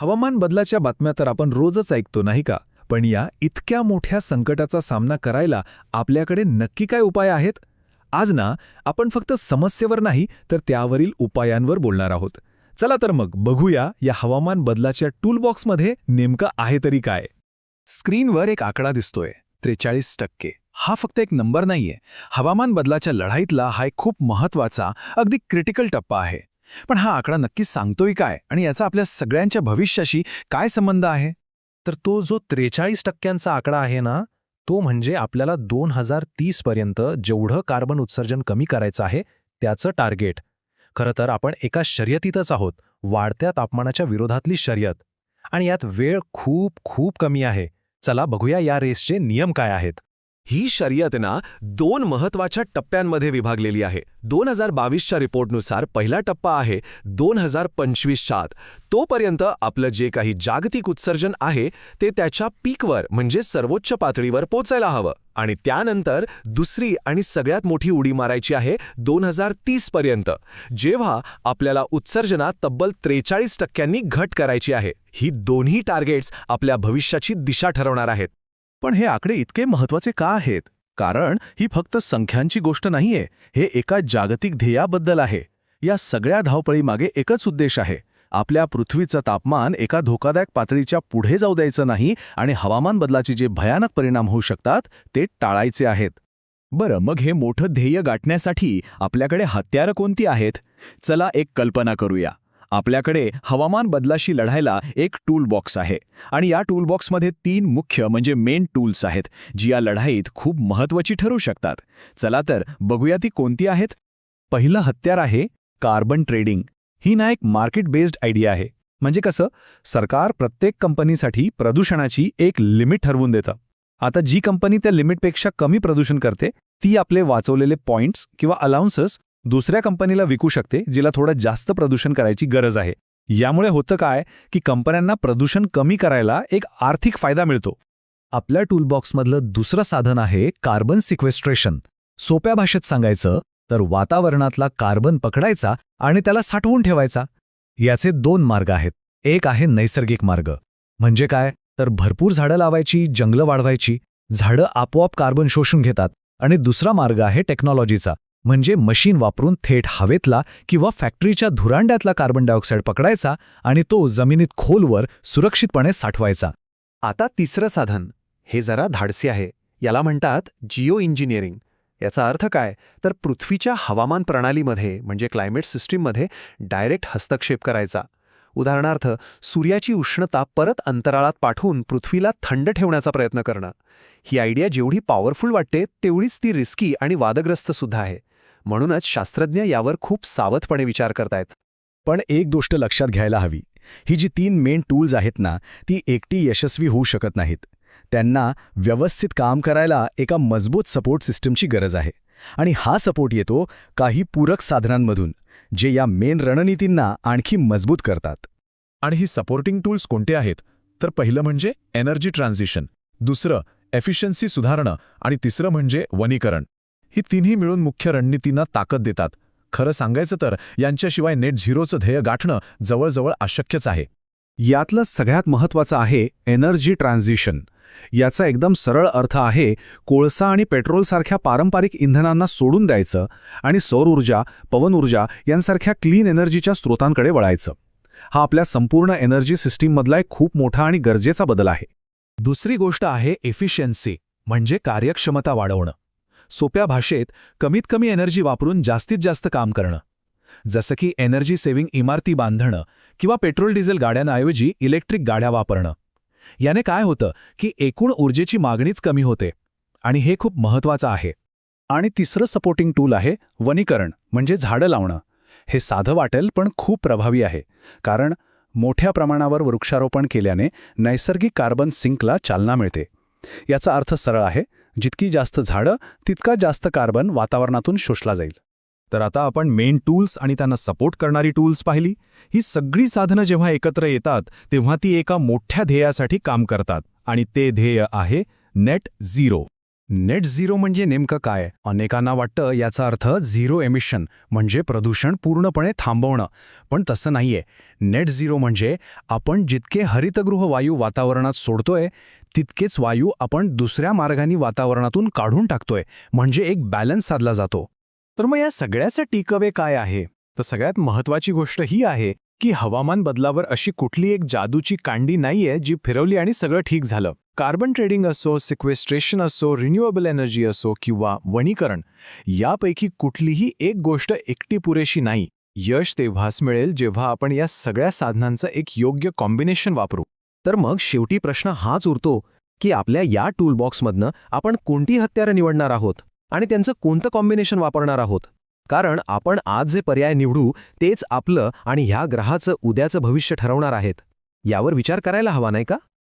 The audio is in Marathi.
हवामान बदलाच्या बातम्या तर आपण रोजच ऐकतो नाही का? पण या इतक्या मोठ्या संकटाचा सामना करायला आपल्याकडे नक्की काय उपाय आहेत? आज ना आपण फक्त समस्येवर नाही तर त्यावरील उपायांवर बोलणार आहोत. चला तर मग बघूया या हवामान बदलाच्या टूलबॉक्समध्ये नेमकं आहे तरी काय. स्क्रीनवर एक आकडा दिसतोय 43%. हा फक्त एक नंबर नाहीये. हवामान बदलाच्या लढाईतला हा एक खूप महत्वाचा, अगदी क्रिटिकल टप्पा आहे. पण हा आकडा नक्की सांगतोय काय आणि याचा आपल्या सगळ्यांच्या भविष्याशी काय संबंध आहे? तर तो जो 43% आकडा आहे ना, तो म्हणजे आपल्याला 2030 पर्यंत जेवढं कार्बन उत्सर्जन कमी करायचं आहे, त्याचं टार्गेट. खरं तर आपण एका शर्यतीतच आहोत, वाढत्या तापमानाच्या विरोधातली शर्यत. आणि यात वेळ खूप खूप कमी आहे. चला बघूया या रेसचे नियम काय आहेत. ही शर्यत ना 2 महत्वाच्या टप्प्यांमध्ये विभागलेली आहे. 2022च्या रिपोर्टनुसार पहिला टप्पा आहे 2025च्या आत. तोपर्यंत आपलं जे काही जागतिक उत्सर्जन आहे ते त्याच्या पीकवर म्हणजे सर्वोच्च पातळीवर पोचायला हवं. आणि त्यानंतर दुसरी आणि सगळ्यात मोठी उडी मारायची आहे 2030 पर्यंत, जेव्हा आपल्याला उत्सर्जनात तब्बल 43% घट करायची आहे. ही दोन्ही टार्गेट्स आपल्या भविष्याची दिशा ठरवणार आहेत. पण हे आकडे इतके महत्वाचे का आहेत? कारण ही फक्त संख्यांची गोष्ट नाहीये, हे एका जागतिक ध्येयाबद्दल आहे. या सगळ्या धावपळीमागे एकच उद्देश आहे, आपल्या पृथ्वीचं तापमान एका धोकादायक पातळीच्या पुढे जाऊ द्यायचं नाही आणि हवामान बदलाचे जे भयानक परिणाम होऊ शकतात ते टाळायचे आहेत. बरं, मग हे मोठं ध्येय गाठण्यासाठी आपल्याकडे हत्यारं कोणती आहेत? चला एक कल्पना करूया. आपल्याकडे हवामान बदलाशी लढायला एक टूल बॉक्स आहे आणि या टूल बॉक्समध्ये 3 मुख्य म्हणजे मेन टूल्स आहेत, जी या लढाईत खूप महत्त्वाची ठरू शकतात. चला तर बघूया ती कोणती आहेत. पहिलं हत्यार आहे कार्बन ट्रेडिंग. ही ना एक मार्केट बेस्ड आयडिया आहे. म्हणजे कसं, सरकार प्रत्येक कंपनीसाठी प्रदूषणाची एक लिमिट ठरवून देतं. आता जी कंपनी त्या लिमिटपेक्षा कमी प्रदूषण करते ती आपले वाचवलेले पॉइंट्स किंवा अलाउन्सेस दुसऱ्या कंपनीला विकू शकते, जिला थोडं जास्त प्रदूषण करायची गरज आहे. यामुळे होतं काय की कंपन्यांना प्रदूषण कमी करायला एक आर्थिक फायदा मिळतो. आपल्या टूलबॉक्समधलं दुसरं साधन आहे कार्बन सिक्वेस्ट्रेशन. सोप्या भाषेत सांगायचं तर वातावरणातला कार्बन पकडायचा आणि त्याला साठवून ठेवायचा. याचे 2 मार्ग आहेत. एक आहे नैसर्गिक मार्ग. म्हणजे काय, तर भरपूर झाडं लावायची, जंगलं वाढवायची. झाडं आपोआप कार्बन शोषून घेतात. आणि दुसरा मार्ग आहे टेक्नॉलॉजीचा. म्हणजे मशीन वापरून थेट हवेतला किंवा फॅक्टरीच्या धुरांड्यातला कार्बन डायऑक्साईड पकडायचा आणि तो जमिनीत खोलवर सुरक्षितपणे साठवायचा. आता तिसरं साधन, हे जरा धाडसी आहे. याला म्हणतात जिओ इंजिनिअरिंग. याचा अर्थ काय, तर पृथ्वीच्या हवामान प्रणालीमध्ये म्हणजे क्लायमेट सिस्टीममध्ये डायरेक्ट हस्तक्षेप करायचा. उदाहरणार्थ, सूर्याची उष्णता परत अंतराळात पाठवून पृथ्वीला थंड ठेवण्याचा प्रयत्न करणं. ही आयडिया जेवढी पॉवरफुल वाटते तेवढीच ती रिस्की आणि वादग्रस्त सुद्धा आहे. म्हणूनच शास्त्रज्ञ यावर खूप सावधपणे विचार करतायत. पण एक गोष्ट लक्षात घ्यायला हवी, ही जी 3 मेन टूल्स आहेत ना, ती एकटी यशस्वी होऊ शकत नाहीत. त्यांना व्यवस्थित काम करायला एका मजबूत सपोर्ट सिस्टमची गरज आहे. आणि हा सपोर्ट येतो काही पूरक साधनांमधून, जे या मेन रणनीतींना आणखी मजबूत करतात. आणि ही सपोर्टिंग टूल्स कोणते आहेत? तर पहिलं म्हणजे एनर्जी ट्रान्झिशन, दुसरं एफिशियन्सी सुधारणं आणि तिसरं म्हणजे वनीकरण. ही तिन्ही मिळून मुख्य रणनीतींना ताकद देतात. खरं सांगायचं तर यांच्याशिवाय नेट झिरोचं ध्येय गाठणं जवळजवळ अशक्यच आहे. यातलं सगळ्यात महत्त्वाचं आहे एनर्जी ट्रान्झिशन. याचा एकदम सरळ अर्थ आहे कोळसा आणि पेट्रोलसारख्या पारंपरिक इंधनांना सोडून द्यायचं आणि सौर ऊर्जा, पवन ऊर्जा यांसारख्या क्लीन एनर्जीच्या स्रोतांकडे वळायचं. हा आपल्या संपूर्ण एनर्जी सिस्टीममधला एक खूप मोठा आणि गरजेचा बदल आहे. दुसरी गोष्ट आहे एफिशियन्सी, म्हणजे कार्यक्षमता वाढवणं. सोप्या भाषेत कमीत कमी एनर्जी वापरून जास्तीत जास्त काम करणं. जसं की एनर्जी सेव्हिंग इमारती बांधणं किंवा पेट्रोल डिझेल गाड्यांऐवजी इलेक्ट्रिक गाड्या वापरणं. याने काय होतं की एकूण ऊर्जेची मागणीच कमी होते आणि हे खूप महत्त्वाचं आहे. आणि तिसरं सपोर्टिंग टूल आहे वनीकरण, म्हणजे झाडं लावणं. हे साधं वाटेल पण खूप प्रभावी आहे, कारण मोठ्या प्रमाणावर वृक्षारोपण केल्याने नैसर्गिक कार्बन सिंकला चालना मिळते. याचा अर्थ सरळ आहे, जितकी जास्त झाडं तितका जास्त कार्बन वातावरणातून शोषला जाईल. तर आता आपण मेन टूल्स आणि त्यांना सपोर्ट करणारी टूल्स पाहिली. ही सगळी साधनं जेव्हा एकत्र येतात तेव्हा ती एका मोठ्या ध्येयासाठी काम करतात आणि ते ध्येय आहे नेट झिरो. नेट झिरो म्हणजे नेमकं काय? अनेकांना वाटतं याचा अर्थ झिरो एमिशन म्हणजे प्रदूषण पूर्णपणे थांबवणं. पण तसं नाहीये. नेट झिरो म्हणजे आपण जितके हरितगृह वायू वातावरणात सोडतोय तितकेच वायू आपण दुसऱ्या मार्गाने वातावरणातून काढून टाकतोय. म्हणजे एक बॅलन्स साधला जातो. तर मग या सगळ्याचं टेकअवे काय आहे? तर सगळ्यात महत्त्वाची गोष्ट ही आहे की हवामान बदलावर अशी कुठली एक जादूची कांडी नाहीये जी फिरवली आणि सगळं ठीक झालं. कार्बन ट्रेडिंग असो, सिक्वेस्ट्रेशन असो, रिन्युएबल एनर्जी असो किंवा वनीकरण, यापैकी कुठलीही एक गोष्ट एकटी पुरेशी नाही. यश तेव्हाच मिळेल जेव्हा आपण या सगळ्या साधनांचं एक योग्य कॉम्बिनेशन वापरू. तर मग शेवटी प्रश्न हाच उरतो की आपल्या या टूलबॉक्समधनं आपण कोणती हत्यारं निवडणार आहोत आणि त्यांचं कोणतं कॉम्बिनेशन वापरणार आहोत. कारण आपण आज जे पर्याय निवडू तेच आपलं आणि ह्या ग्रहाचं उद्याचं भविष्य ठरवणार आहेत. यावर विचार करायला हवा नाही का?